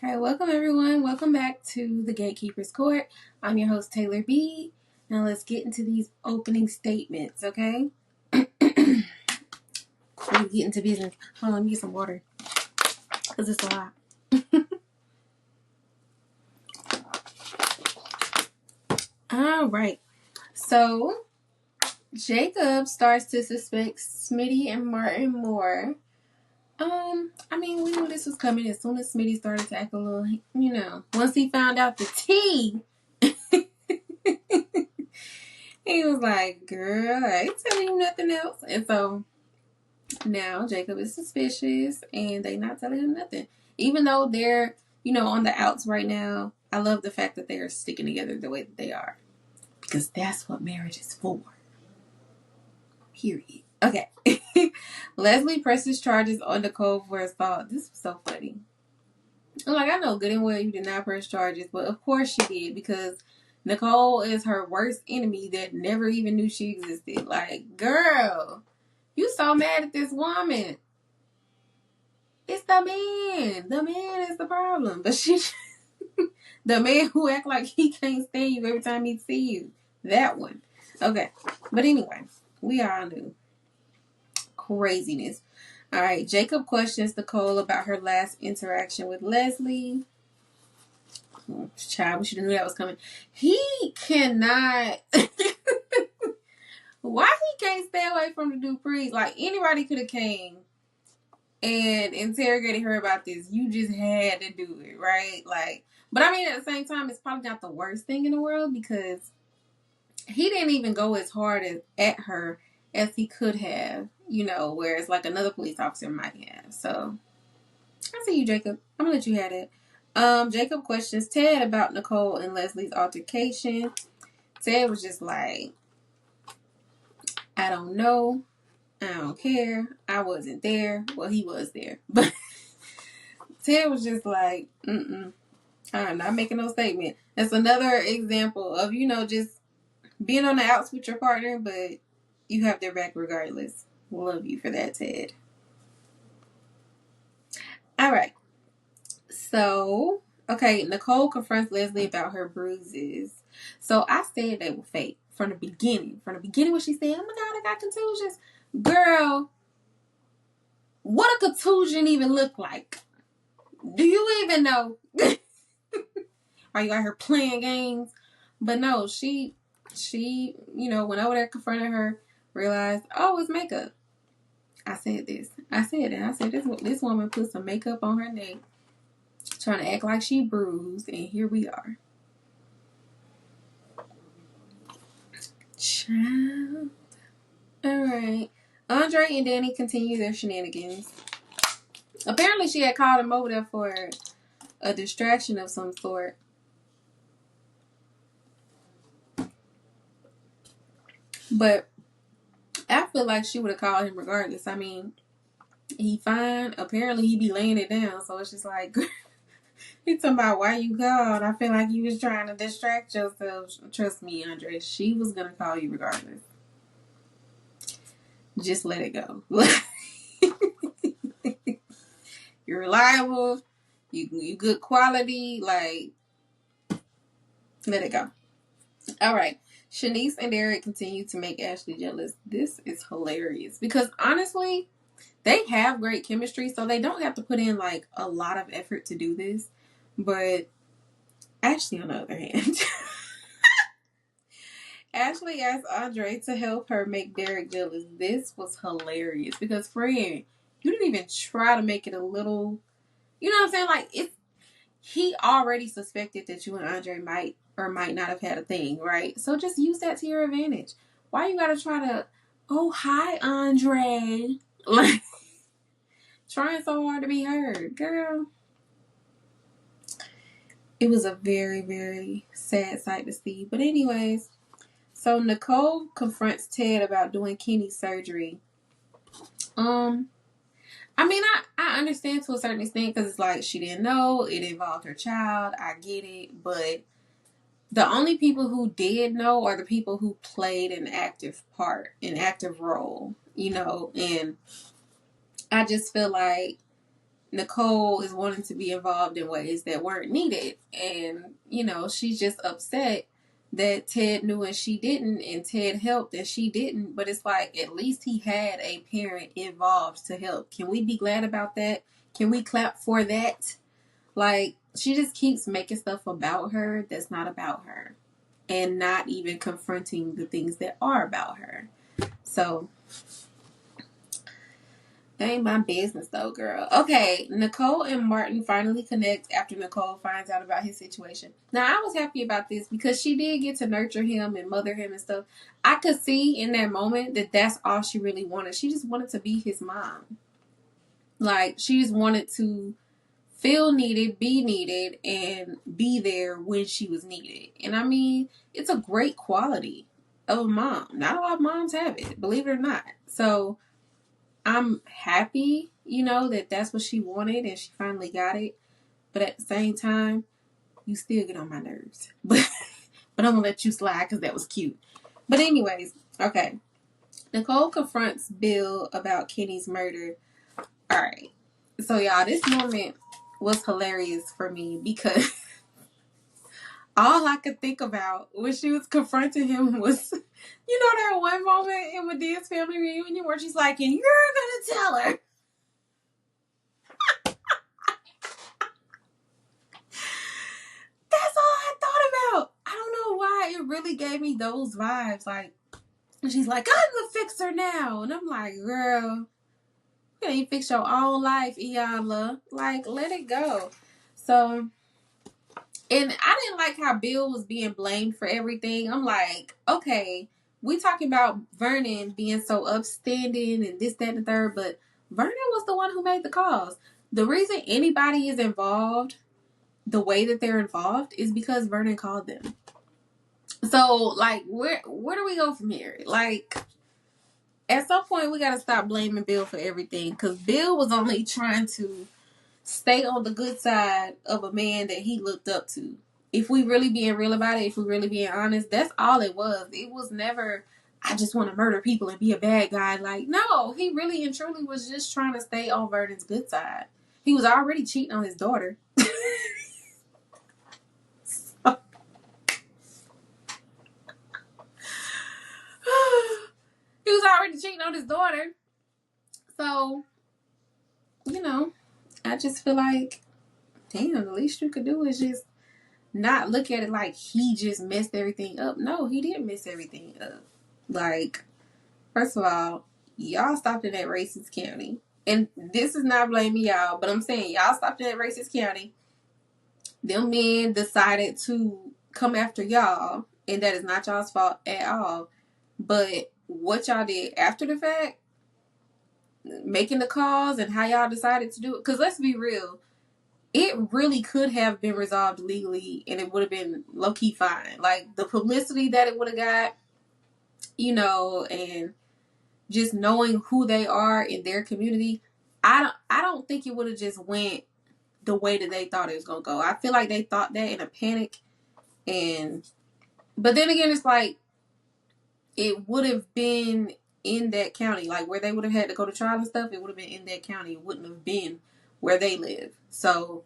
All right, welcome everyone. Welcome back to the Gatekeepers Court. I'm your host, Taylor B. Now let's get into these opening statements, okay? Let's get into business. Hold on, let me get some water because it's a lot. All right. So, Jacob starts to suspect Smitty and Martin more. We knew this was coming as soon as Smitty started to act a little, once he found out the tea. He was like, girl, I ain't telling you nothing else. And so now Jacob is suspicious and they not telling him nothing. Even though they're, on the outs right now, I love the fact that they are sticking together the way that they are. Because that's what marriage is for. Period. Okay. Leslie presses charges on Nicole for assault. This was so funny. I'm like, I know good and well you did not press charges, but of course she did because Nicole is her worst enemy that never even knew she existed. Like, girl, you so mad at this woman. It's the man. The man is the problem. But the man who act like he can't stand you every time he see you. That one. Okay. But anyway, we all knew. Craziness. All right. Jacob questions Nicole about her last interaction with Leslie. Child, we should have knew that was coming. He cannot. Why he can't stay away from the Duprees? Like, anybody could have came and interrogated her about this. You just had to do it, right? Like, but I mean, at the same time, it's probably not the worst thing in the world because he didn't even go as hard at her as he could have, whereas like another police officer might have. So, I see you, Jacob. I'm gonna let you have it. Jacob questions Ted about Nicole and Leslie's altercation. Ted was just like, I don't know. I don't care. I wasn't there. Well, he was there. But Ted was just like, I'm not making no statement. That's another example of, just being on the outs with your partner, but you have their back regardless. Love you for that, Ted. All right. So, okay, Nicole confronts Leslie about her bruises. So I said they were fake from the beginning. From the beginning when she said, oh my God, I got contusions. Girl, what a contusion even look like? Do you even know? Are you out here playing games? But no, she went over there, confronted her, realized, oh, it's makeup. I said this. I said that. I said this woman put some makeup on her neck, trying to act like she bruised, and here we are. Child. Alright. Andre and Danny continue their shenanigans. Apparently she had called him over there for a distraction of some sort. But I feel like she would have called him regardless. I mean, he fine. Apparently he be laying it down. So it's just like, he's talking about why you called. I feel like you was trying to distract yourself. Trust me, Andre. She was going to call you regardless. Just let it go. You're reliable. You good quality. Like, let it go. All right. Shanice and Derek continue to make Ashley jealous. This is hilarious because honestly, they have great chemistry, so they don't have to put in like a lot of effort to do this. But Ashley, on the other hand, Ashley asked Andre to help her make Derek jealous. This was hilarious because, friend, you didn't even try to make it a little, you know what I'm saying? Like, he already suspected that you and Andre might or might not have had a thing, right? So just use that to your advantage. Why you gotta try to, oh, hi, Andre. Like, trying so hard to be heard. Girl. It was a very, very sad sight to see. But anyways, so Nicole confronts Ted about doing Kenny's surgery. I understand to a certain extent because it's like she didn't know. It involved her child. I get it. But the only people who did know are the people who played an active part, an active role, and I just feel like Nicole is wanting to be involved in ways that weren't needed. And, she's just upset that Ted knew and she didn't, and Ted helped and she didn't. But it's like, at least he had a parent involved to help. Can we be glad about that? Can we clap for that? Like, she just keeps making stuff about her that's not about her, and not even confronting the things that are about her. So, that ain't my business though, girl. Okay, Nicole and Martin finally connect after Nicole finds out about his situation. Now, I was happy about this because she did get to nurture him and mother him and stuff. I could see in that moment that that's all she really wanted. She just wanted to be his mom. Like, she just wanted to feel needed, be needed, and be there when she was needed. And I mean, it's a great quality of a mom. Not a lot of moms have it, believe it or not. So, I'm happy, that that's what she wanted and she finally got it. But at the same time, you still get on my nerves. But I'm going to let you slide because that was cute. But anyways, okay. Nicole confronts Bill about Kenny's murder. All right. So, y'all, this moment was hilarious for me because all I could think about when she was confronting him was, that one moment in Medea's family reunion where she's like, and you're going to tell her. That's all I thought about. I don't know why. It really gave me those vibes. Like, she's like, I'm the fixer now. And I'm like, girl, you ain't fix your own life, Iyanla. Like, let it go. So, and I didn't like how Bill was being blamed for everything. I'm like, okay, we talking about Vernon being so upstanding and this, that, and the third, but Vernon was the one who made the calls. The reason anybody is involved the way that they're involved is because Vernon called them. So, like, where do we go from here? Like, at some point, we got to stop blaming Bill for everything, because Bill was only trying to stay on the good side of a man that he looked up to. If we really being real about it, if we really being honest, that's all it was. It was never, I just want to murder people and be a bad guy. Like, no, he really and truly was just trying to stay on Vernon's good side. He was already cheating on his daughter. He was already cheating on his daughter. So, I just feel like, damn, the least you could do is just not look at it like he just messed everything up. No, he didn't mess everything up. Like, first of all, y'all stopped in that racist county. And this is not blaming y'all, but I'm saying y'all stopped in that racist county. Them men decided to come after y'all, and that is not y'all's fault at all. But what y'all did after the fact, making the calls and how y'all decided to do it, because let's be real, it really could have been resolved legally and it would have been low-key fine. Like, the publicity that it would have got, and just knowing who they are in their community, I don't think it would have just went the way that they thought it was going to go. I feel like they thought that in a panic, but then again, it's like, it would have been in that county, like where they would have had to go to trial and stuff. It would have been in that county. It wouldn't have been where they live. So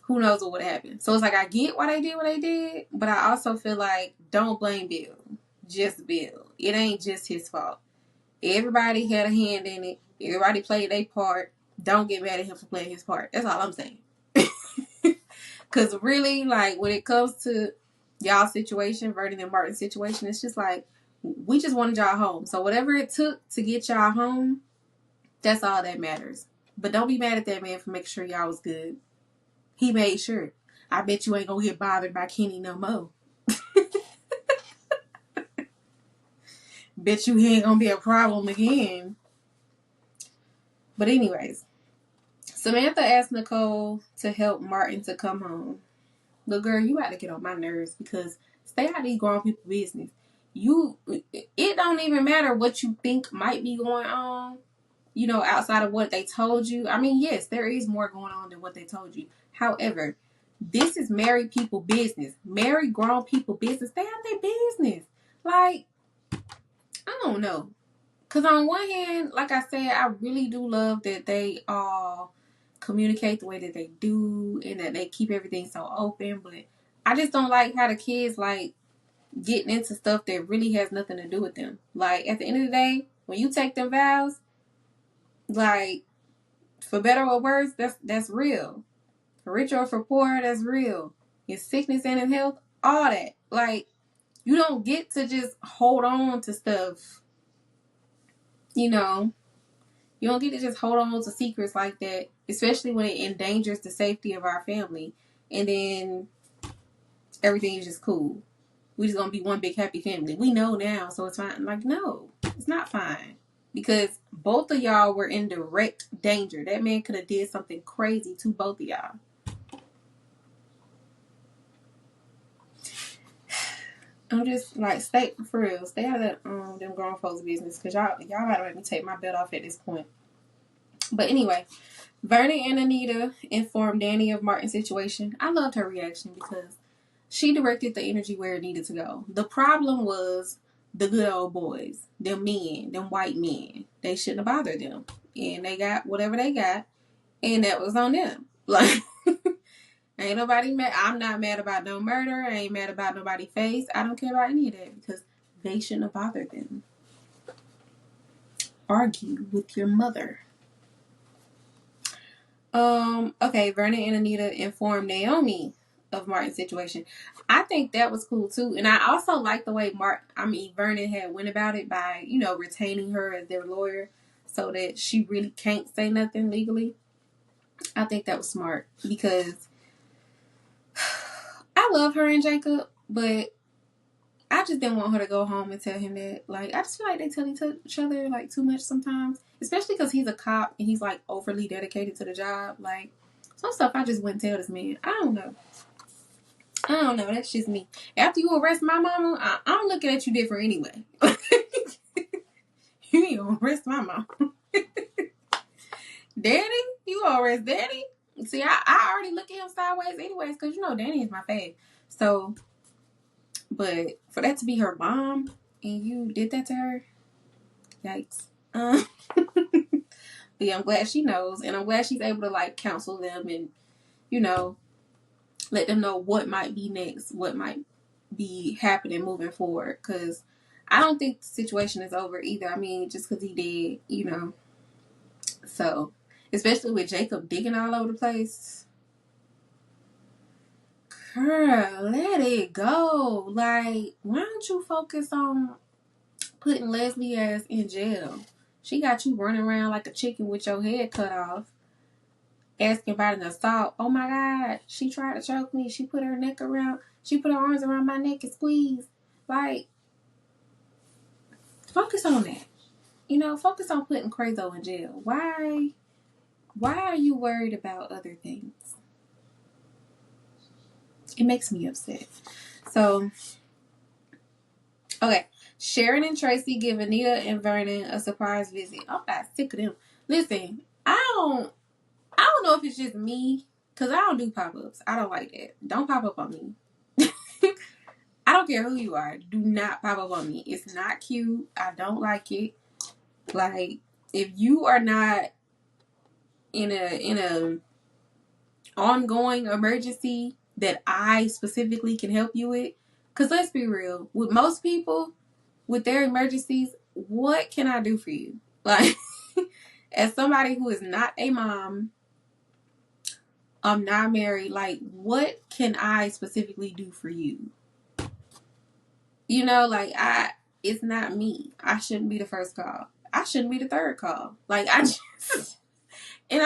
who knows what would have happened. So it's like, I get why they did what they did, but I also feel like, don't blame Bill. Just Bill. It ain't just his fault. Everybody had a hand in it. Everybody played their part. Don't get mad at him for playing his part. That's all I'm saying. Because really, like, when it comes to y'all situation, Vernon and Martin's situation, it's just like, we just wanted y'all home. So whatever it took to get y'all home, that's all that matters. But don't be mad at that man for making sure y'all was good. He made sure. I bet you ain't gonna get bothered by Kenny no more. Bet you he ain't gonna be a problem again. But anyways, Samantha asked Nicole to help Martin to come home. Look, girl, you got to get on my nerves, because stay out of these grown people business. It don't even matter what you think might be going on, outside of what they told you. I mean, yes, there is more going on than what they told you. However, this is married people business. Married grown people business. Stay out of their business. Like, I don't know. Because on one hand, like I said, I really do love that they all communicate the way that they do and that they keep everything so open. But I just don't like how the kids like getting into stuff that really has nothing to do with them. Like at the end of the day, when you take them vows, like for better or worse, that's real. For rich or for poor, that's real. In sickness and in health, all that. Like you don't get to just hold on to stuff, you know. You don't get to just hold on to secrets like that, especially when it endangers the safety of our family. And then everything is just cool. We're just going to be one big happy family. We know now, so it's fine. Like, no, it's not fine. Because both of y'all were in direct danger. That man could have did something crazy to both of y'all. I'm just like, stay for real. Stay out of them grown folks' business. Because y'all gotta make me take my belt off at this point. But anyway, Vernon and Anita informed Danny of Martin's situation. I loved her reaction because she directed the energy where it needed to go. The problem was the good old boys, them men, them white men. They shouldn't have bothered them. And they got whatever they got, and that was on them. Like, ain't nobody mad. I'm not mad about no murder. I ain't mad about nobody's face. I don't care about any of that because they shouldn't have bothered them. Argue with your mother. Okay, Vernon and Anita informed Naomi of Martin's situation. I think that was cool too. And I also like the way Vernon had went about it by, retaining her as their lawyer so that she really can't say nothing legally. I think that was smart because I love her and Jacob, but I just didn't want her to go home and tell him that. Like, I just feel like they tell each other, like, too much sometimes. Especially because he's a cop and he's, like, overly dedicated to the job. Like, some stuff I just wouldn't tell this man. I don't know. That's just me. After you arrest my mama, I'm looking at you different anyway. You ain't gonna arrest my mama. Danny? You gonna arrest Danny? See, I already look at him sideways anyways because, Danny is my fave. So... But for that to be her mom and you did that to her, yikes. But yeah, I'm glad she knows, and I'm glad she's able to like counsel them and let them know what might be next, what might be happening moving forward. Because I don't think the situation is over either. I mean, just because he did, So, especially with Jacob digging all over the place. Girl, let it go. Like, why don't you focus on putting Leslie ass in jail? She got you running around like a chicken with your head cut off, asking about an assault. Oh my God, she tried to choke me. She put her arms around my neck and squeezed. Like, focus on that. Focus on putting Crazo in jail. Why are you worried about other things? It makes me upset. So, okay. Sharon and Tracy give Anita and Vernon a surprise visit. I'm not sick of them. Listen, I don't know if it's just me, because I don't do pop-ups. I don't like that. Don't pop up on me. I don't care who you are. Do not pop up on me. It's not cute. I don't like it. Like, if you are not in a ongoing emergency that I specifically can help you with, because let's be real, with most people, with their emergencies, what can I do for you? Like, as somebody who is not a mom, I'm not married, like, what can I specifically do for you? It's not me. I shouldn't be the first call. I shouldn't be the third call. Like, and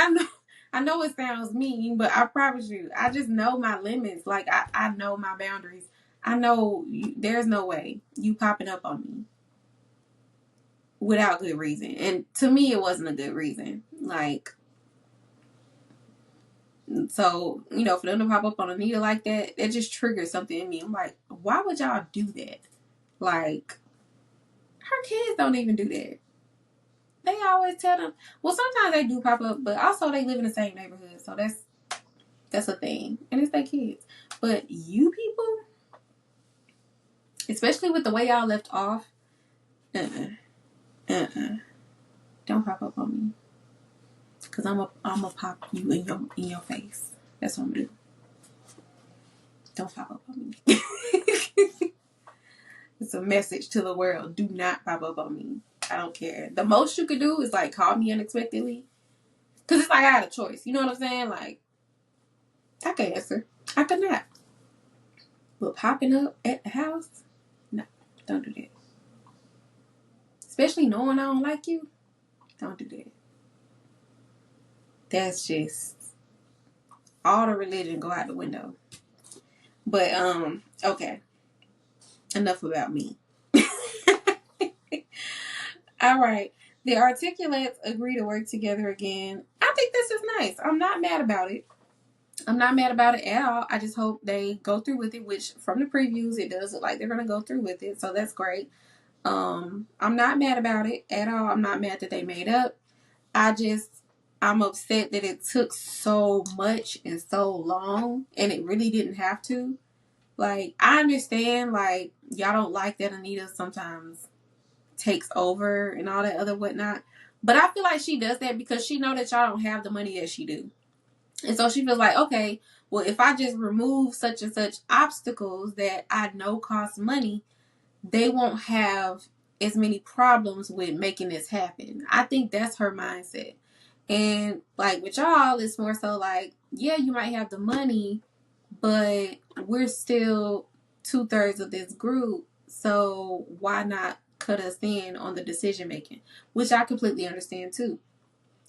I know it sounds mean, but I promise you, I just know my limits. Like, I know my boundaries. I know there's no way you popping up on me without good reason. And to me, it wasn't a good reason. Like, so, for them to pop up on Anita like that, it just triggers something in me. I'm like, why would y'all do that? Like, her kids don't even do that. They always tell them. Well, sometimes they do pop up, but also they live in the same neighborhood. So that's a thing. And it's their kids. But you people, especially with the way y'all left off, don't pop up on me. Cause I'm a pop you in your face. That's what I'm gonna do. Don't pop up on me. It's a message to the world. Do not pop up on me. I don't care. The most you could do is like call me unexpectedly. Cause it's like I had a choice. You know what I'm saying? Like I could answer. I could not. But popping up at the house, no, don't do that. Especially knowing I don't like you, don't do that. That's just all the religion go out the window. But okay. Enough about me. All right. The articulates agree to work together again. I think this is nice. I'm not mad about it. I'm not mad about it at all. I just hope they go through with it, which from the previews, it does look like they're going to go through with it. So that's great. I'm not mad about it at all. I'm not mad that they made up. I'm upset that it took so much and so long, and it really didn't have to. Like, I understand, like, y'all don't like that Anita sometimes takes over and all that other whatnot. But I feel like she does that because she know that y'all don't have the money that she do. And so she feels like, okay, well, if I just remove such and such obstacles that I know cost money, they won't have as many problems with making this happen. I think that's her mindset. And like with y'all, it's more so like, yeah, you might have the money, but we're still 2/3 of this group. So why not cut us in on the decision making? Which I completely understand too.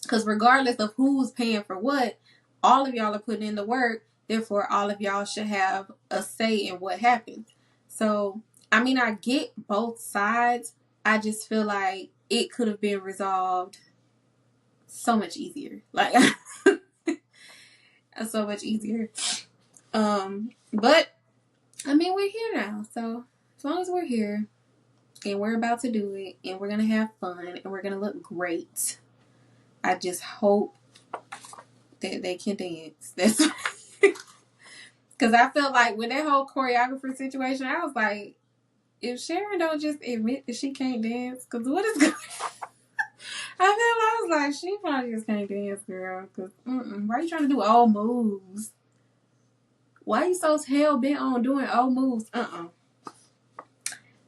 Because regardless of who's paying for what, all of y'all are putting in the work. Therefore, all of y'all should have a say in what happens. So, I mean, I get both sides. I just feel like it could have been resolved so much easier. Like, so much easier. But, I mean, we're here now. So, as long as we're here and we're about to do it and we're going to have fun and we're going to look great, I just hope that they can dance. That's because I felt like with that whole choreographer situation, I was like, if Sharon don't just admit that she can't dance, because what is going on? I was like, she probably just can't dance, girl. Because why are you trying to do old moves? Why are you so hell bent on doing old moves?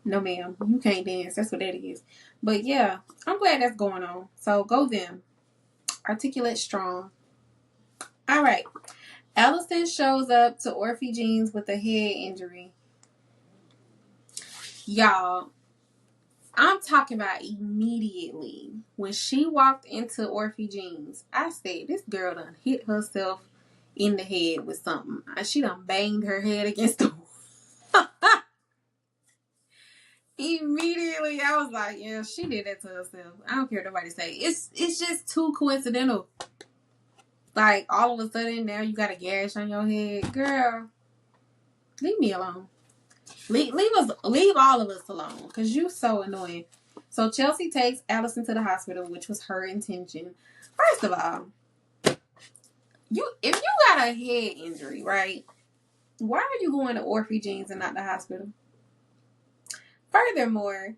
No, ma'am, you can't dance. That's what that is. But yeah, I'm glad that's going on. So go them. Articulate strong. All right. Allison shows up to Orphe Jeans with a head injury. Y'all, I'm talking about immediately. When she walked into Orphe Jeans, I said, this girl done hit herself in the head with something. She done banged her head against the wall. Immediately, I was like, yeah, she did that to herself. I don't care what nobody say. It's just too coincidental. Like, all of a sudden, now you got a gash on your head. Girl, leave me alone. Leave all of us alone, because you so annoying. So Chelsea takes Allison to the hospital, which was her intention. First of all, if you got a head injury, right? Why are you going to Orphe Jeans and not the hospital? Furthermore,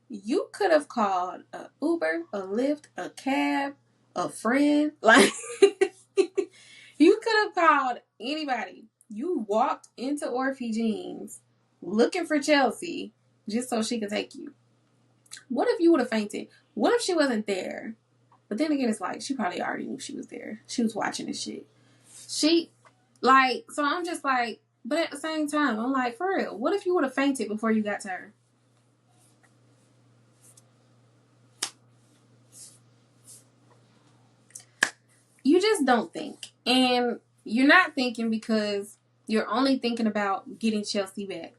you could have called an Uber, a Lyft, a cab, a friend. Like, you could have called anybody. You walked into Orphe Jeans looking for Chelsea just so she could take you. What if you would have fainted? What if she wasn't there? But then again, it's like, she probably already knew she was there. She was watching this shit. So I'm just like, but at the same time, I'm like, for real, what if you would have fainted before you got to her? You just don't think. And you're not thinking because you're only thinking about getting Chelsea back.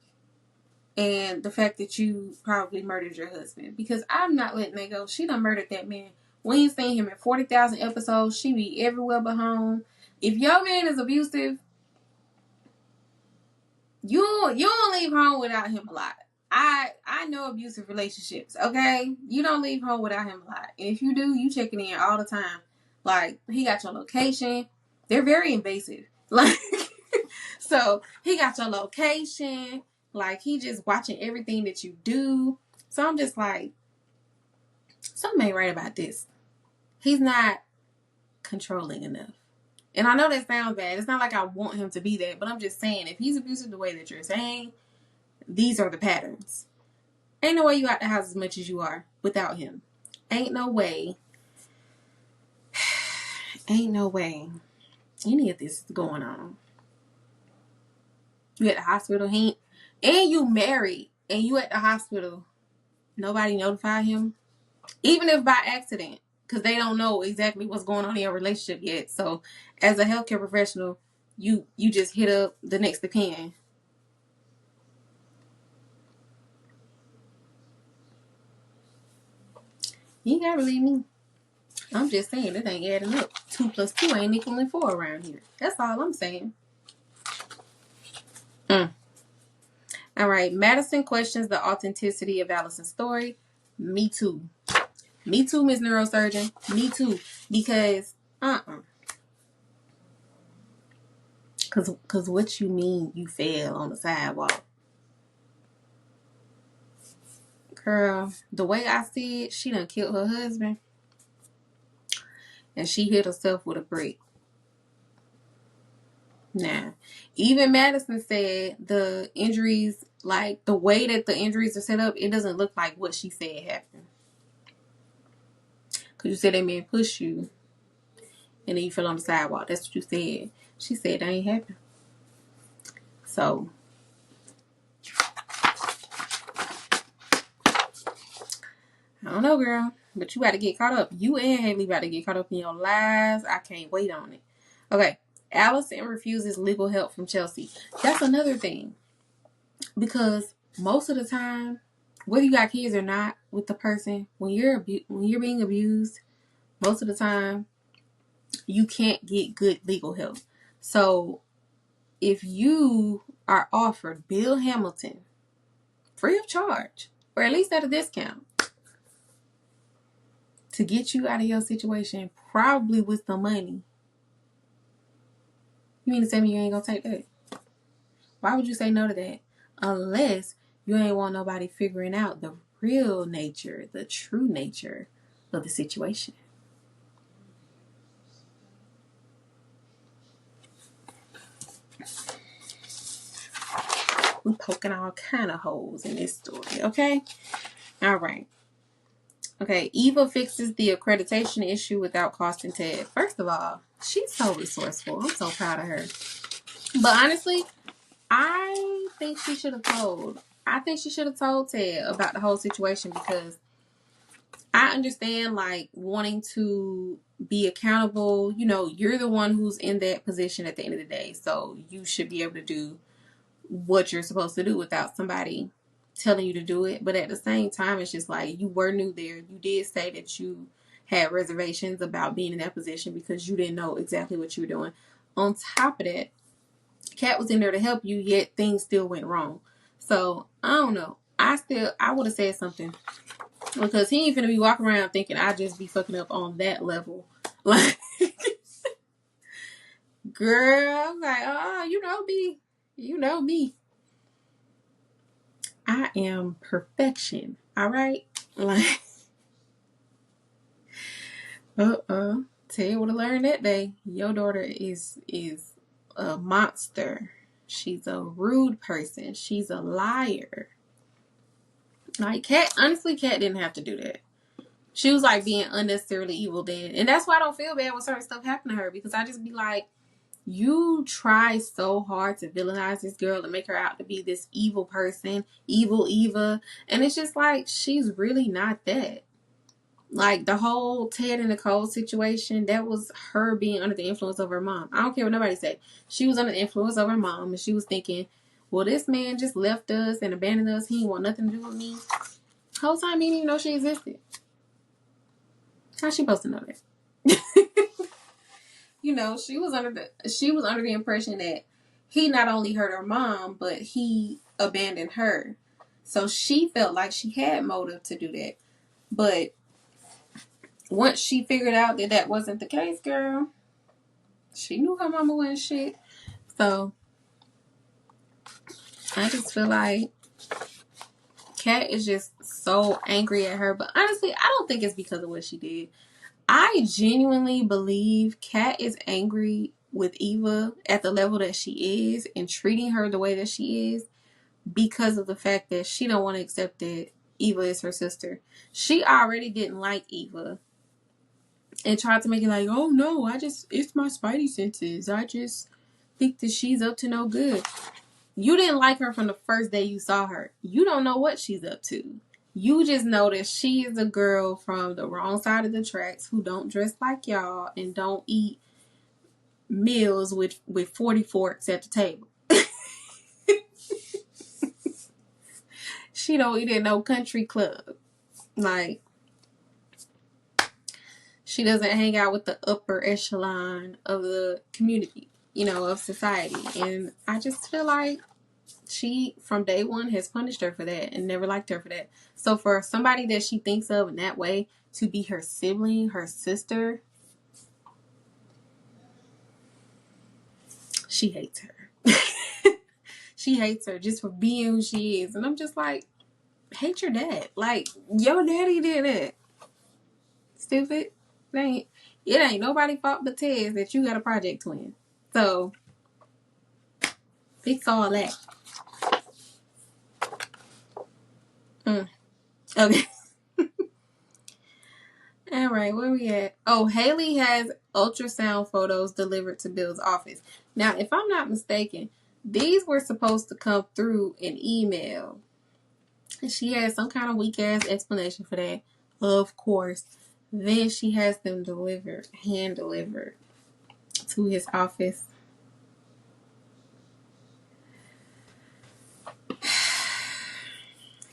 And the fact that you probably murdered your husband. Because I'm not letting that go. She done murdered that man. We ain't seen him in 40,000 episodes. She be everywhere but home. If your man is abusive, you don't leave home without him a lot. I know abusive relationships, okay? You don't leave home without him a lot. And if you do, you checking in all the time. Like, he got your location. They're very invasive. Like, so he got your location. Like, he just watching everything that you do. So I'm just like, something ain't right about this. He's not controlling enough. And I know that sounds bad. It's not like I want him to be that, but I'm just saying, if he's abusive the way that you're saying, these are the patterns. Ain't no way you out the house as much as you are without him. Ain't no way. Ain't no way any of this is going on. You at the hospital, and you married, and you at the hospital. Nobody notified him, even if by accident, because they don't know exactly what's going on in your relationship yet. So, as a healthcare professional, you just hit up the next of kin. You ain't gotta believe me. I'm just saying it ain't adding up. 2 plus 2 ain't equaling 4 around here. That's all I'm saying. All right. Madison questions the authenticity of Allison's story. Me too. Me too, Miss Neurosurgeon. Me too. Because, Cause what you mean you fell on the sidewalk? Girl, the way I see it, she done killed her husband. And she hit herself with a brick. Now, even Madison said the injuries, like the way that the injuries are set up, it doesn't look like what she said happened. Because you said that man pushed you and then you fell on the sidewalk. That's what you said. She said that ain't happened. So, I don't know, girl. But you got to get caught up. You and Haley got to get caught up in your lies. I can't wait on it. Okay. Allison refuses legal help from Chelsea. That's another thing. Because most of the time, whether you got kids or not with the person, when you're being abused, most of the time, you can't get good legal help. So, if you are offered Bill Hamilton free of charge, or at least at a discount, to get you out of your situation, probably with some money, you mean to tell me you ain't gonna take that? Why would you say no to that? Unless you ain't want nobody figuring out the real nature, the true nature of the situation. We're poking all kind of holes in this story, okay? All right. Okay, Eva fixes the accreditation issue without costing Ted. First of all, she's so resourceful. I'm so proud of her. But honestly, I think she should have told. I think she should have told Ted about the whole situation, because I understand, like, wanting to be accountable. You know, you're the one who's in that position at the end of the day. So you should be able to do what you're supposed to do without somebody telling you to do it. But at the same time, it's just like, you were new there. You did say that you had reservations about being in that position because you didn't know exactly what you were doing. On top of that, Kat was in there to help you, yet things still went wrong. So I don't know. I would have said something, because he ain't finna be walking around thinking I just be fucking up on that level. Like, girl, I'm like, oh, you know me. You know me. I am perfection. All right? Like, Ted would have learned that day. Your daughter is a monster. She's a rude person. She's a liar. Like, Kat didn't have to do that. She was like being unnecessarily evil then. And that's why I don't feel bad when certain stuff happened to her, because I just be like, you try so hard to villainize this girl and make her out to be this evil person, evil Eva. And it's just like, she's really not that. Like, the whole Ted and Nicole situation, that was her being under the influence of her mom. I don't care what nobody said. She was under the influence of her mom, and she was thinking, well, this man just left us and abandoned us. He didn't want nothing to do with me. The whole time he didn't even know she existed. How's she supposed to know that? You know, she was under the impression that he not only hurt her mom, but he abandoned her. So she felt like she had motive to do that. But once she figured out that that wasn't the case, girl, she knew her mama wasn't shit. So I just feel like Kat is just so angry at her. But honestly, I don't think it's because of what she did. I genuinely believe Kat is angry with Eva at the level that she is and treating her the way that she is because of the fact that she don't want to accept that Eva is her sister. She already didn't like Eva and tried to make it like, oh no, it's my spidey senses. I just think that she's up to no good. You didn't like her from the first day you saw her. You don't know what she's up to. You just know that she is a girl from the wrong side of the tracks who don't dress like y'all and don't eat meals with 40 forks at the table. She don't eat at no country club. Like, she doesn't hang out with the upper echelon of the community, of society. And I just feel like she, from day one, has punished her for that and never liked her for that. So for somebody that she thinks of in that way to be her sibling, her sister, she hates her. She hates her just for being who she is. And I'm just like, hate your dad. Like, your daddy did it. Stupid. It ain't nobody fault but Ted's that you got a project twin. So, fix all that. Okay. All right, where we at? Oh, Haley has ultrasound photos delivered to Bill's office. Now, if I'm not mistaken, these were supposed to come through an email. And she had some kind of weak-ass explanation for that, of course. Then she has them delivered, hand-delivered to his office.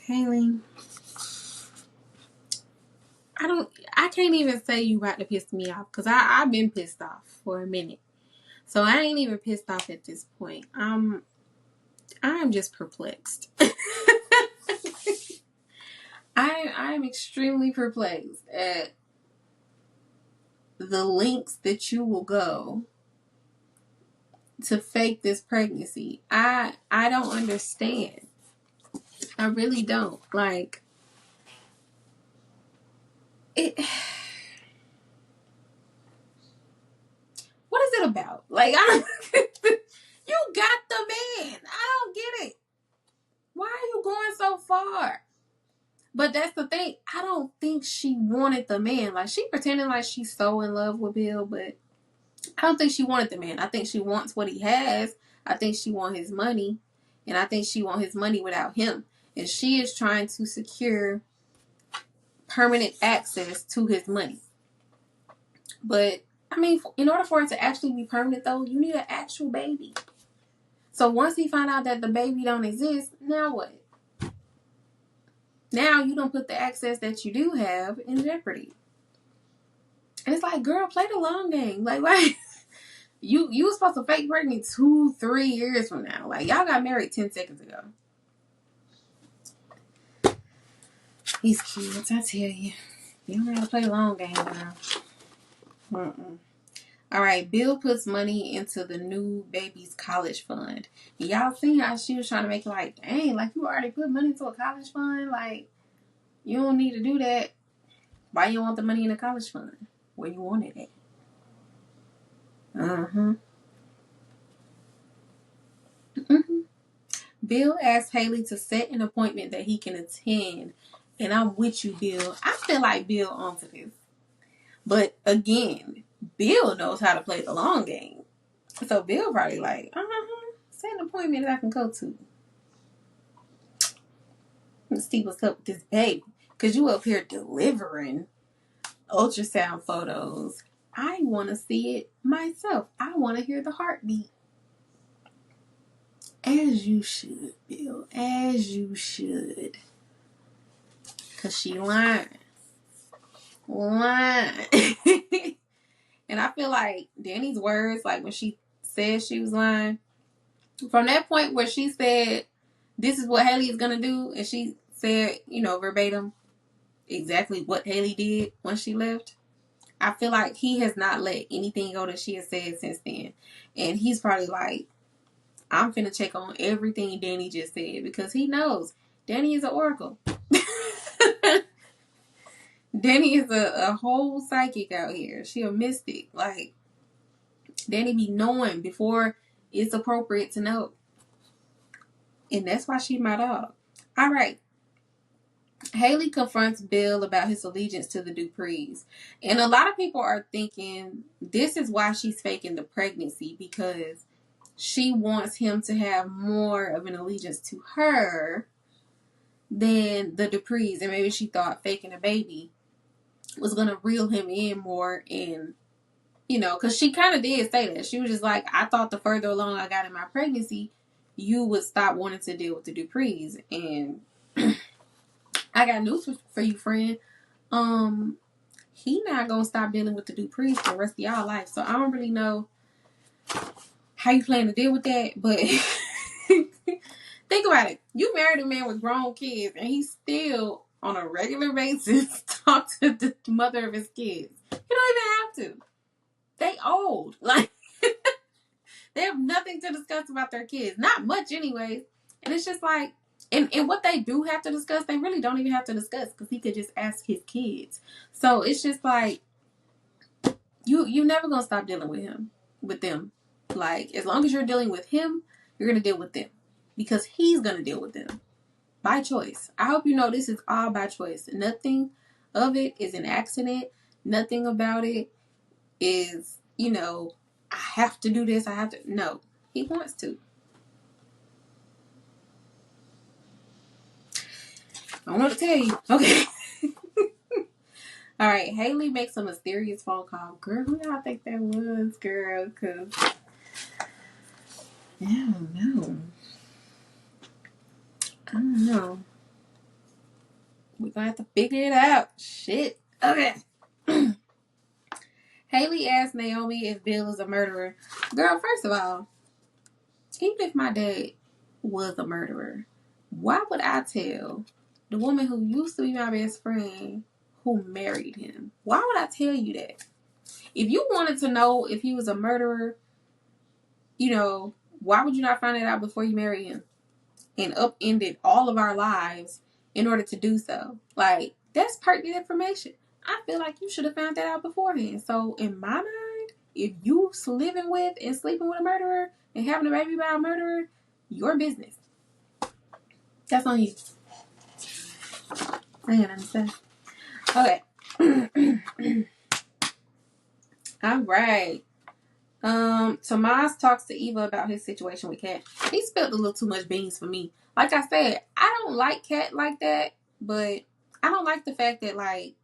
Haley, I can't even say you about to piss me off because I've been pissed off for a minute. So I ain't even pissed off at this point. I'm just perplexed. I'm extremely perplexed at the lengths that you will go to fake this pregnancy. I don't understand. I really don't. Like, it. What is it about? Like, you got the man. I don't get it. Why are you going so far? But that's the thing. I don't think she wanted the man. Like, she pretending like she's so in love with Bill, but I don't think she wanted the man. I think she wants what he has. I think she wants his money. And I think she wants his money without him. And she is trying to secure permanent access to his money. But, I mean, in order for it to actually be permanent, though, you need an actual baby. So once he found out that the baby don't exist, now what? Now you don't put the access that you do have in jeopardy. And it's like, girl, play the long game. Like, why? You were supposed to fake pregnant 2-3 years from now. Like, y'all got married 10 seconds ago. These kids, I tell you. You don't have to play the long game, girl. All right, Bill puts money into the new baby's college fund. And y'all seen how she was trying to make it like, dang, like you already put money into a college fund? Like, you don't need to do that. Why you want the money in the college fund? Where you want it at? Bill asked Haley to set an appointment that he can attend. And I'm with you, Bill. I feel like Bill onto this. But again, Bill knows how to play the long game. So Bill probably like, set an appointment that I can go to. Let's see what's up with this baby. Because you up here delivering ultrasound photos. I want to see it myself. I want to hear the heartbeat. As you should, Bill. As you should. Because she lying. And I feel like Danny's words, like when she said she was lying, from that point where she said, this is what Haley is going to do, and she said, verbatim, exactly what Haley did when she left, I feel like he has not let anything go that she has said since then. And he's probably like, I'm finna check on everything Danny just said, because he knows Danny is an oracle. Danny is a whole psychic out here. She a mystic. Like, Danny be knowing before it's appropriate to know. And that's why she's my dog. All right. Haley confronts Bill about his allegiance to the Duprees. And a lot of people are thinking this is why she's faking the pregnancy, because she wants him to have more of an allegiance to her than the Duprees. And maybe she thought faking a baby was going to reel him in more. And, you know, because she kind of did say that. She was just like, I thought the further along I got in my pregnancy, you would stop wanting to deal with the Duprees. And I got news for you, friend. He not gonna stop dealing with the Duprees for the rest of y'all life. So I don't really know how you plan to deal with that, but think about it. You married a man with grown kids, and he still, on a regular basis, talk to the mother of his kids. You don't even have to. They old. Like, they have nothing to discuss about their kids. Not much, anyways. And it's just like, and what they do have to discuss, they really don't even have to discuss, because he could just ask his kids. So it's just like, you never gonna stop dealing with them. Like, as long as you're dealing with him, you're gonna deal with them, because he's gonna deal with them by choice. I hope you know this is all by choice. Nothing of it is an accident. Nothing about it is, you know, I have to do this. I have to. No, he wants to. I don't know what to tell you. Okay. All right. Haley makes a mysterious phone call. Girl, who y'all think that was, girl? Because I don't know. We're going to have to figure it out. Shit. Okay. Haley asked Naomi if Bill is a murderer. Girl, first of all, even if my dad was a murderer, why would I tell the woman who used to be my best friend who married him? Why would I tell you that? If you wanted to know if he was a murderer, you know, why would you not find it out before you married him and upended all of our lives in order to do so? Like, that's pertinent information. I feel like you should have found that out beforehand. So, in my mind, if you living with and sleeping with a murderer and having a baby by a murderer, your business. That's on you. I can understand. Okay. All right. Tomas talks to Eva about his situation with Kat. He spilled a little too much beans for me. Like I said, I don't like Kat like that, but I don't like the fact that, like,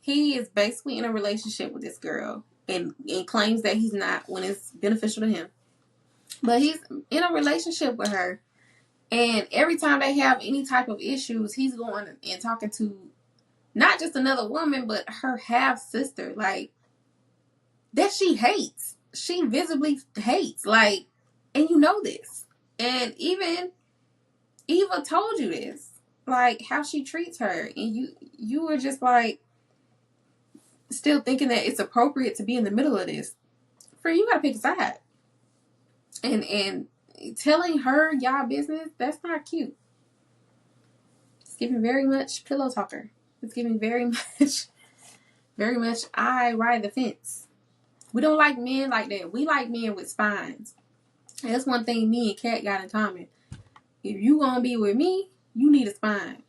he is basically in a relationship with this girl and claims that he's not when it's beneficial to him. But he's in a relationship with her, and every time they have any type of issues, he's going and talking to not just another woman, but her half-sister, like, that she hates. She visibly hates, like, and you know this. And even Eva told you this, like, how she treats her, and you were just like still thinking that it's appropriate to be in the middle of this. Friend, you gotta pick a side. And telling her y'all business, that's not cute. It's giving very much pillow talker. It's giving very much I ride the fence. We don't like men like that. We like men with spines. And that's one thing me and Kat got in common. If you gonna be with me, you need a spine.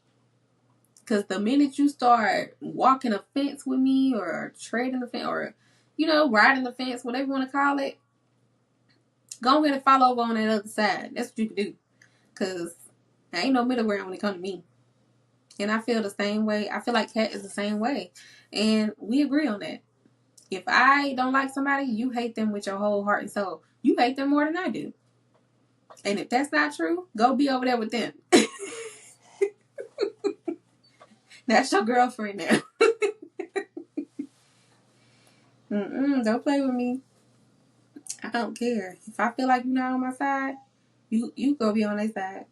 Because the minute you start walking a fence with me, or trading the fence, or, you know, riding the fence, whatever you want to call it, go ahead and follow over on that other side. That's what you can do. Because there ain't no middle ground when it comes to me. And I feel the same way. I feel like Kat is the same way. And we agree on that. If I don't like somebody, you hate them with your whole heart and soul. You hate them more than I do. And if that's not true, go be over there with them. That's your girlfriend now. Don't play with me. I don't care. If I feel like you're not on my side, you go be on their side.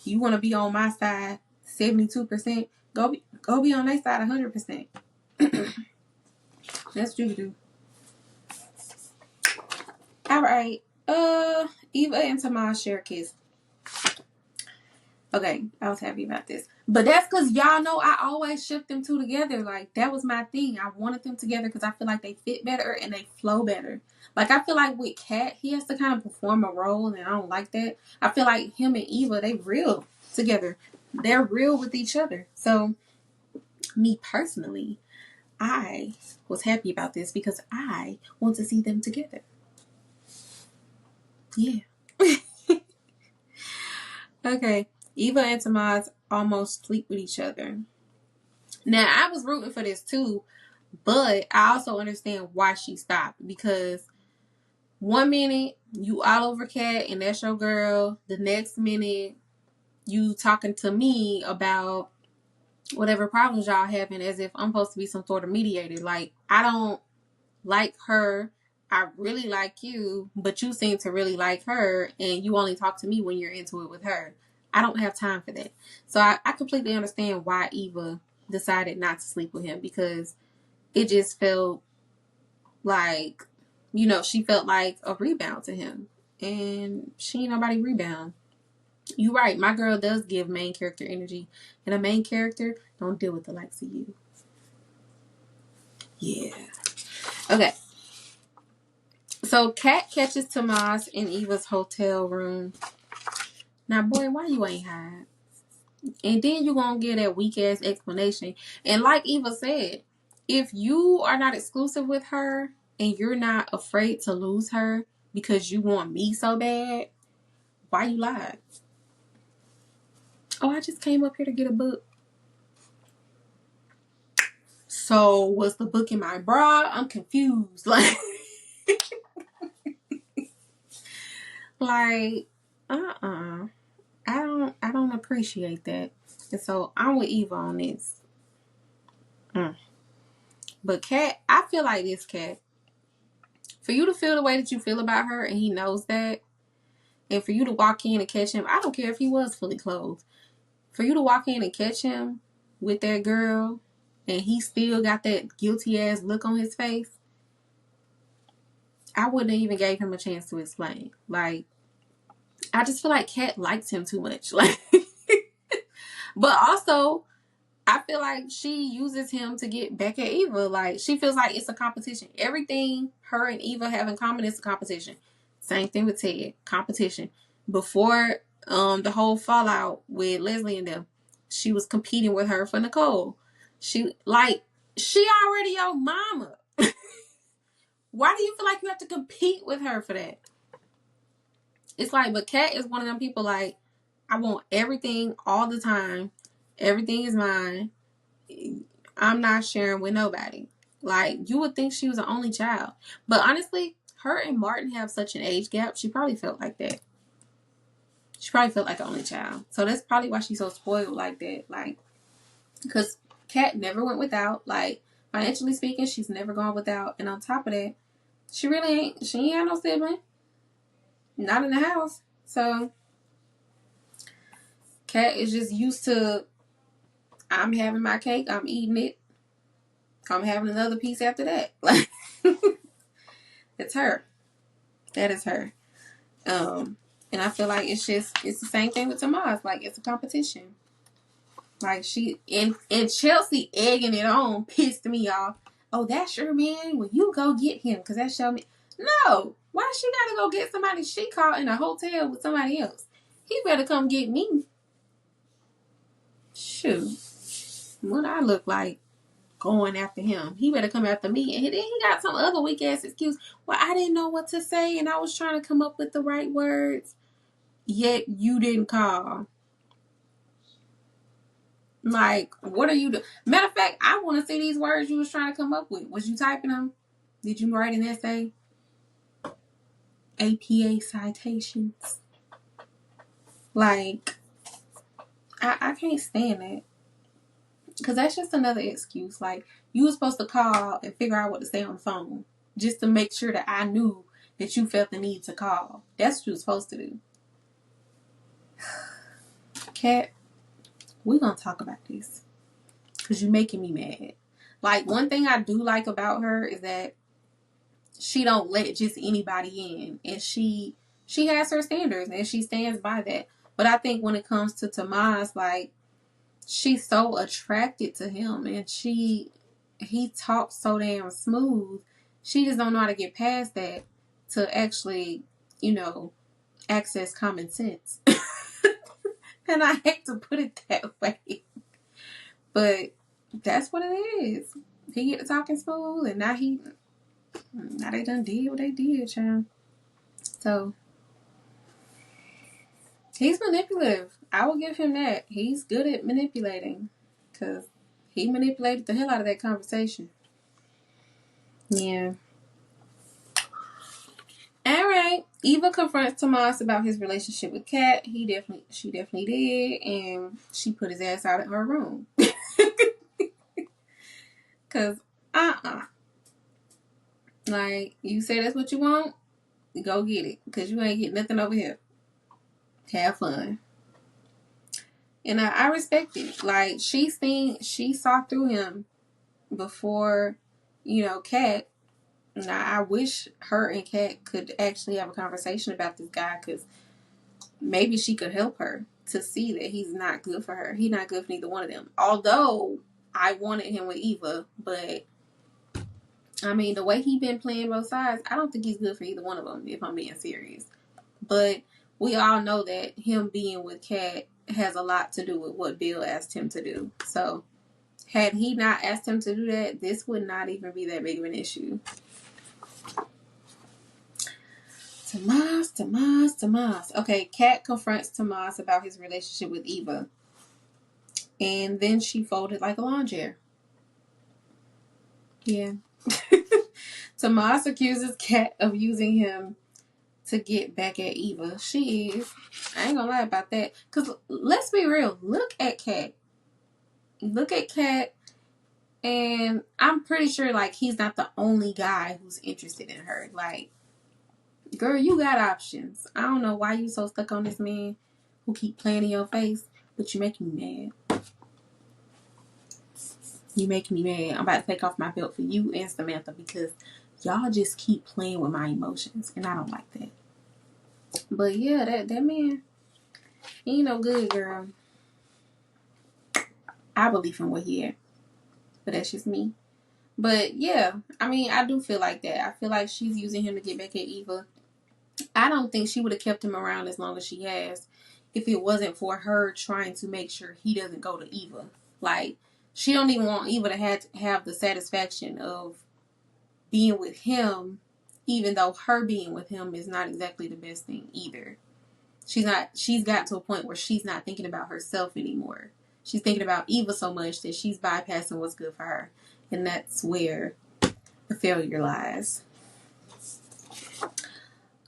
You want to be on my side 72%, go be on their side 100%. That's what you do. All right. Eva and Tomas share a kiss. Okay, I was happy about this. But that's because y'all know I always shift them two together. Like, that was my thing. I wanted them together because I feel like they fit better and they flow better. Like, I feel like with Kat, he has to kind of perform a role, and I don't like that. I feel like him and Eva, they real together. They're real with each other. So, me personally, I was happy about this because I want to see them together. Yeah. Okay. Eva and Tomas almost sleep with each other. Now, I was rooting for this too, but I also understand why she stopped. Because one minute you all over Kat and that's your girl. The next minute you talking to me about whatever problems y'all having as if I'm supposed to be some sort of mediator. Like, I don't like her. I really like you, but you seem to really like her, and you only talk to me when you're into it with her. I don't have time for that. So I completely understand why Eva decided not to sleep with him, because it just felt like, she felt like a rebound to him. And she ain't nobody rebound. You right, my girl does give main character energy. And a main character don't deal with the likes of you. Yeah. Okay. So Kat catches Tomas in Eva's hotel room. Now, boy, why you ain't hide? And then you gonna get that weak ass explanation. And like Eva said, if you are not exclusive with her and you're not afraid to lose her because you want me so bad, why you lied? Oh, I just came up here to get a book. So was the book in my bra? I'm confused. Like, like, I don't appreciate that. And so I'm with Eva on this. But Kat, I feel like this, Kat. For you to feel the way that you feel about her, and he knows that, and for you to walk in and catch him, I don't care if he was fully clothed. For you to walk in and catch him with that girl, and he still got that guilty ass look on his face, I wouldn't have even gave him a chance to explain. Like, I just feel like Kat likes him too much. Like, but also, I feel like she uses him to get back at Eva. Like, she feels like it's a competition. Everything her and Eva have in common is a competition. Same thing with Ted. Competition. Before the whole fallout with Leslie and them, she was competing with her for Nicole. She already your mama. Why do you feel like you have to compete with her for that? It's like, but Kat is one of them people like, I want everything all the time. Everything is mine. I'm not sharing with nobody. Like, you would think she was an only child. But honestly, her and Martin have such an age gap. She probably felt like that. She probably felt like an only child. So that's probably why she's so spoiled like that. Like, because Kat never went without. Like, financially speaking, she's never gone without. And on top of that, she ain't had no sibling. Not in the house. So, Kat is just used to, I'm having my cake, I'm eating it, I'm having another piece after that. Like, it's her. That is her. And I feel like it's the same thing with Tomas. Like, it's a competition. Like, she and Chelsea egging it on pissed me off. Oh, that's your man? Well, you go get him because that's your man. No. Why she gotta go get somebody she caught in a hotel with somebody else? He better come get me. Shoot. What I look like going after him. He better come after me. And then he got some other weak ass excuse. Well, I didn't know what to say and I was trying to come up with the right words. Yet you didn't call. Like, what are you doing? Matter of fact, I want to see these words you was trying to come up with. Was you typing them? Did you write an essay? APA citations? Like, I can't stand that. Because that's just another excuse. Like, you were supposed to call and figure out what to say on the phone. Just to make sure that I knew that you felt the need to call. That's what you were supposed to do. Kat, we're going to talk about this. Because you're making me mad. Like, one thing I do like about her is that she don't let just anybody in. And she has her standards. And she stands by that. But I think when it comes to Tomas, like, she's so attracted to him, and he talks so damn smooth. She just don't know how to get past that to actually, access common sense. And I hate to put it that way, but that's what it is. He get to talking smooth, and now they done did what they did, child. So he's manipulative. I will give him that. He's good at manipulating, because he manipulated the hell out of that conversation. Yeah. All right. Eva confronts Tomas about his relationship with Kat. She definitely did, and she put his ass out of her room. Cause, like, you say that's what you want, go get it. Cause you ain't getting nothing over here. Have fun. And I respect it. Like, she saw through him before, Kat. Now, I wish her and Kat could actually have a conversation about this guy, because maybe she could help her to see that he's not good for her. He's not good for neither one of them. Although, I wanted him with Eva, but, I mean, the way he been playing both sides, I don't think he's good for either one of them, if I'm being serious. But we all know that him being with Kat has a lot to do with what Bill asked him to do. So, had he not asked him to do that, this would not even be that big of an issue. Tomas. Okay, Kat confronts Tomas about his relationship with Eva. And then she folded like a lawn chair. Yeah. Tomas accuses Kat of using him to get back at Eva. She is. I ain't gonna lie about that. Because let's be real. Look at Kat. And I'm pretty sure, like, he's not the only guy who's interested in her. Like, girl, you got options. I don't know why you so stuck on this man who keep playing in your face, but you make me mad. You make me mad. I'm about to take off my belt for you and Samantha, because y'all just keep playing with my emotions, and I don't like that. But yeah, that man, he ain't no good, girl. I believe in what he had, but that's just me. But yeah, I mean, I do feel like that. I feel like she's using him to get back at Eva. I don't think she would have kept him around as long as she has if it wasn't for her trying to make sure he doesn't go to Eva. Like, she don't even want Eva to have the satisfaction of being with him, even though her being with him is not exactly the best thing either. She's got to a point where she's not thinking about herself anymore. She's thinking about Eva so much that she's bypassing what's good for her. And that's where the failure lies.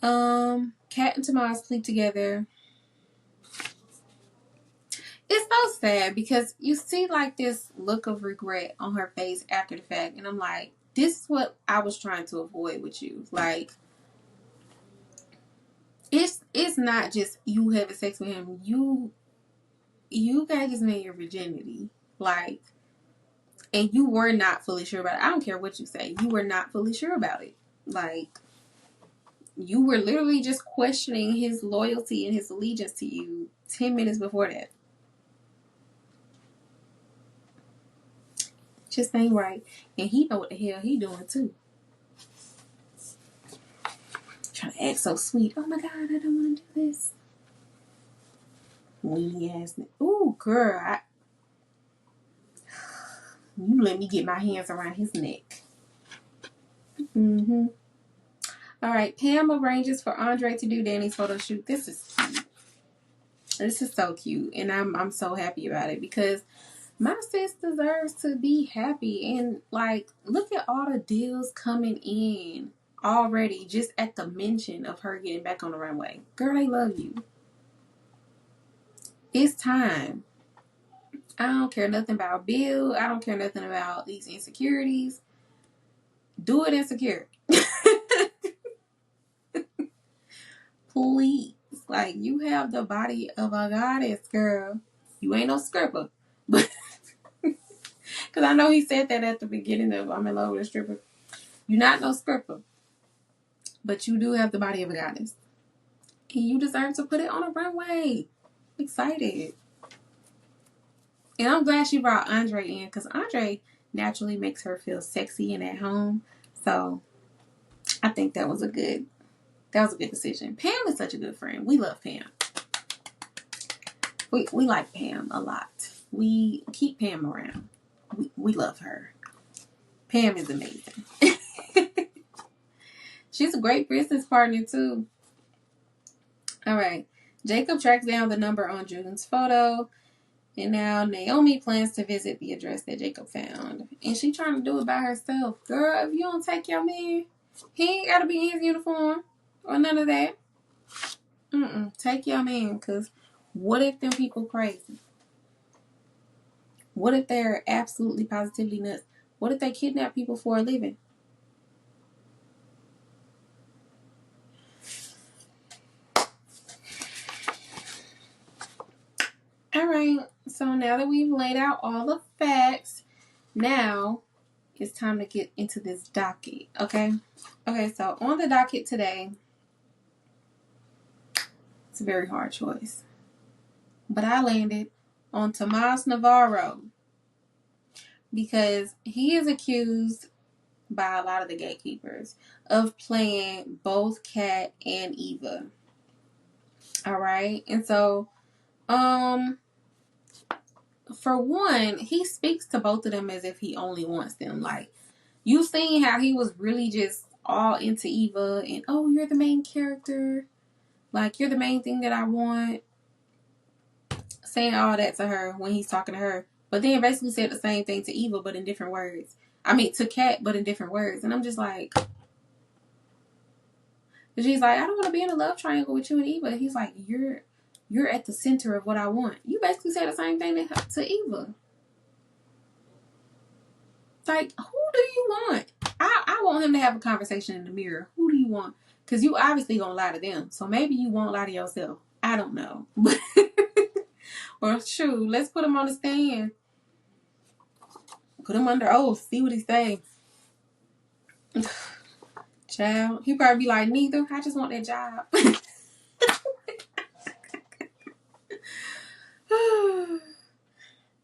Kat and Tomas sleep together. It's so sad because you see like this look of regret on her face after the fact, and I'm like, this is what I was trying to avoid with you. Like, it's not just you having sex with him. You guys just made your virginity. Like, and you were not fully sure about it. I don't care what you say. You were not fully sure about it. Like, you were literally just questioning his loyalty and his allegiance to you 10 minutes before that. Just ain't right. And he know what the hell he doing too. Trying to act so sweet. Oh my God, I don't want to do this. Weenie ass. Ooh, girl. You let me get my hands around his neck. Mm-hmm. All right. Pam arranges for Andre to do Danny's photo shoot. This is cute. This is so cute. And I'm so happy about it because my sis deserves to be happy. And, like, look at all the deals coming in already just at the mention of her getting back on the runway. Girl, they love you. It's time. I don't care nothing about Bill. I don't care nothing about these insecurities. Do it insecure. Please. Like, you have the body of a goddess, girl. You ain't no stripper. But because I know he said that at the beginning of I'm in love with a stripper. You're not no stripper. But you do have the body of a goddess. And you deserve to put it on a runway. I'm excited. And I'm glad she brought Andre in because Andre naturally makes her feel sexy and at home. So I think that was a good decision. Pam is such a good friend. We love Pam. We like Pam a lot. We keep Pam around. We love her. Pam is amazing. She's a great business partner too. All right. Jacob tracks down the number on June's photo. And now Naomi plans to visit the address that Jacob found. And she trying to do it by herself. Girl, if you don't take your man, he ain't got to be in his uniform or none of that. Take your man, because what if them people crazy? What if they're absolutely positively nuts? What if they kidnap people for a living? All right. So now that we've laid out all the facts, now it's time to get into this docket. Okay? Okay, so on the docket today, it's a very hard choice. But I landed on Tomas Navarro because he is accused by a lot of the gatekeepers of playing both Kat and Eva. All right? And so, for one, he speaks to both of them as if he only wants them. Like, you seen how he was really just all into Eva and, oh, you're the main character. Like, you're the main thing that I want. Saying all that to her when he's talking to her. But then basically said the same thing to Eva, but in different words. I mean, to Kat, but in different words. And I'm just like... She's like, I don't want to be in a love triangle with you and Eva. He's like, you're at the center of what I want. You basically said the same thing to Eva. Like, who do you want? I want him to have a conversation in the mirror. Who do you want? Because you obviously gonna lie to them. So maybe you won't lie to yourself. I don't know. Or shoot, let's put him on the stand. Put him under oath. See what he say. Child, he probably be like, neither. I just want that job.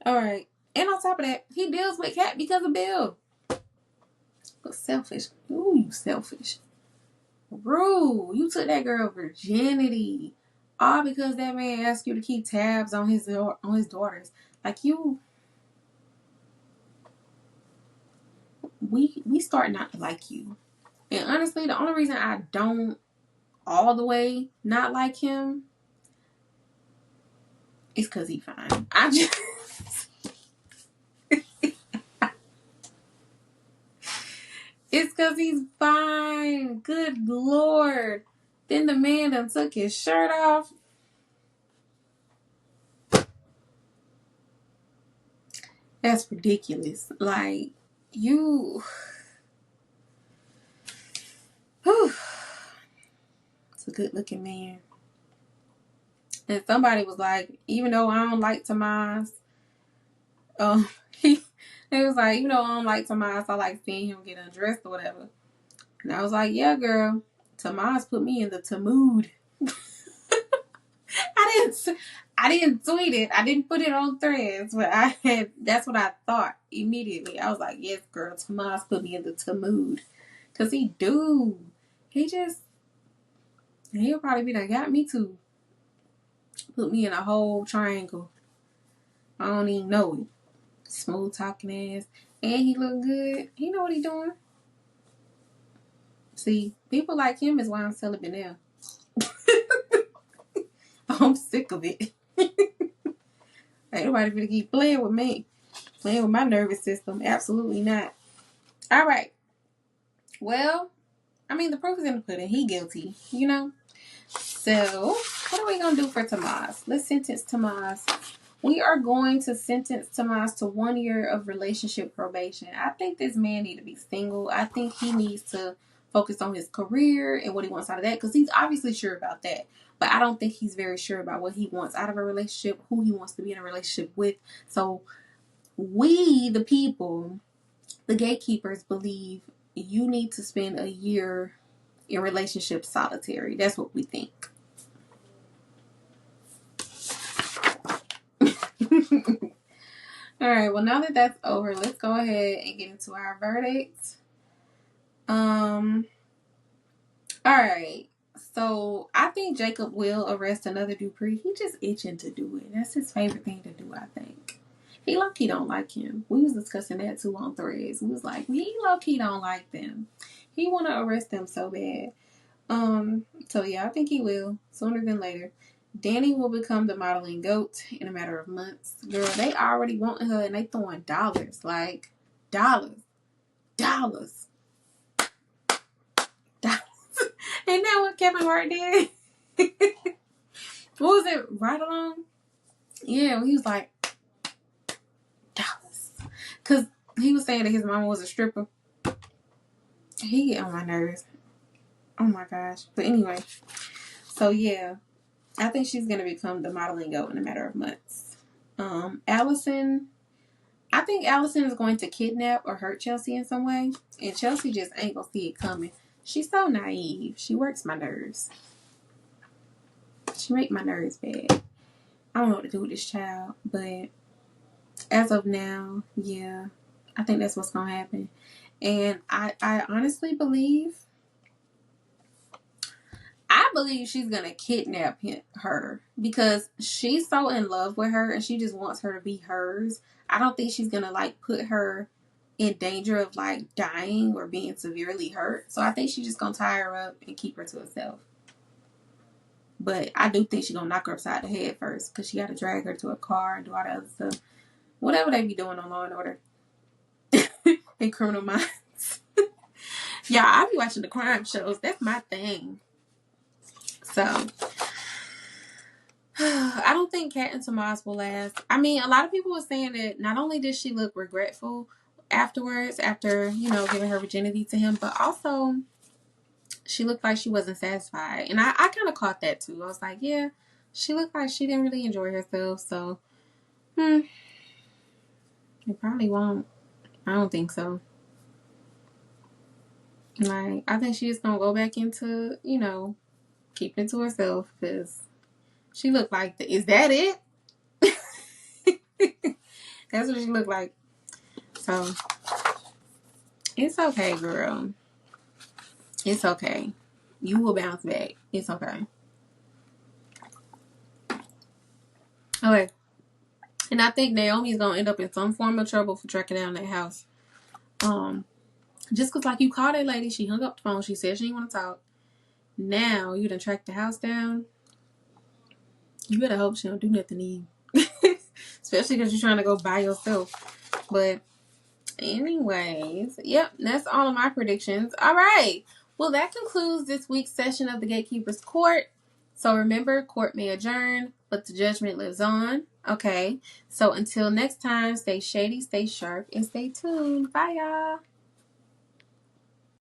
All right. And on top of that, he deals with Kat because of Bill. But selfish. Ooh, you selfish. Rude. You took that girl virginity. All because that man asked you to keep tabs on his daughters. Like, you... We start not to like you. And honestly, the only reason I don't all the way not like him is because he fine. I just... It's because he's fine. Good Lord. Then the man done took his shirt off. That's ridiculous. Like, you... Whew. It's a good looking man. And somebody was like, even though I don't like Tomas, he was like, even though I don't like Tomas, I like seeing him get undressed or whatever. And I was like, yeah, girl, Tomas put me in the mood. I didn't tweet it. I didn't put it on Threads, but that's what I thought immediately. I was like, yes, girl, Tomas put me in the mood. Because he'll probably be like, got me too. Put me in a whole triangle. I don't even know it. Smooth talking ass. And he look good. He know what he doing. See, people like him is why I'm celibate now. I'm sick of it. Ain't nobody gonna keep playing with me. Playing with my nervous system. Absolutely not. All right. Well, I mean, the proof is in the pudding. He guilty, you know? So, what are we going to do for Tomas? Let's sentence Tomas. We are going to sentence Tomas to 1 year of relationship probation. I think this man needs to be single. I think he needs to focus on his career and what he wants out of that, because he's obviously sure about that. But I don't think he's very sure about what he wants out of a relationship, who he wants to be in a relationship with. So, we, the people, the gatekeepers, believe you need to spend a year in relationship solitary. That's what we think. All right. Well, now that that's over, let's go ahead and get into our verdict. All right. So I think Jacob will arrest another Dupree. He just itching to do it. That's his favorite thing to do, I think. He low-key don't like him. We was discussing that too on Threads. We was like, he low-key don't like them. He want to arrest them so bad. So yeah, I think he will sooner than later. Danny will become the modeling goat in a matter of months. Girl, they already want her and they throwing dollars. Like, dollars. Dollars. Dollars. Ain't that what Kevin Hart did? What was it? Right along? Yeah, he was like, dollars. Because he was saying that his mama was a stripper. He get on my nerves. Oh my gosh. But anyway. So yeah. I think she's going to become the modeling goat in a matter of months. Allison. I think Allison is going to kidnap or hurt Chelsea in some way. And Chelsea just ain't going to see it coming. She's so naive. She works my nerves. She make my nerves bad. I don't know what to do with this child. But as of now, yeah. I think that's what's going to happen. And I honestly believe she's going to kidnap her because she's so in love with her and she just wants her to be hers. I don't think she's going to like put her in danger of like dying or being severely hurt. So I think she's just going to tie her up and keep her to herself. But I do think she's going to knock her upside the head first because she got to drag her to a car and do all that other stuff. Whatever they be doing on Law and Order and Criminal Minds. Yeah, I be watching the crime shows. That's my thing. So, I don't think Kat and Tomas will last. I mean, a lot of people were saying that not only did she look regretful afterwards, after, giving her virginity to him, but also she looked like she wasn't satisfied. And I kind of caught that too. I was like, yeah, she looked like she didn't really enjoy herself. So, it probably won't. I don't think so. Like, I think she's going to go back into, keeping it to herself because she looked like, is that it? That's what she looked like. So, it's okay, girl. It's okay. You will bounce back. It's okay. Okay. And I think Naomi's going to end up in some form of trouble for tracking down that house. Just because, like, you called that lady, she hung up the phone, she said she didn't want to talk. Now, you done tracked the house down. You better hope she don't do nothing to you. Especially because you're trying to go by yourself. But anyways, yep, that's all of my predictions. All right. Well, that concludes this week's session of the Gatekeepers Court. So remember, court may adjourn, but the judgment lives on. Okay. So until next time, stay shady, stay sharp, and stay tuned. Bye, y'all.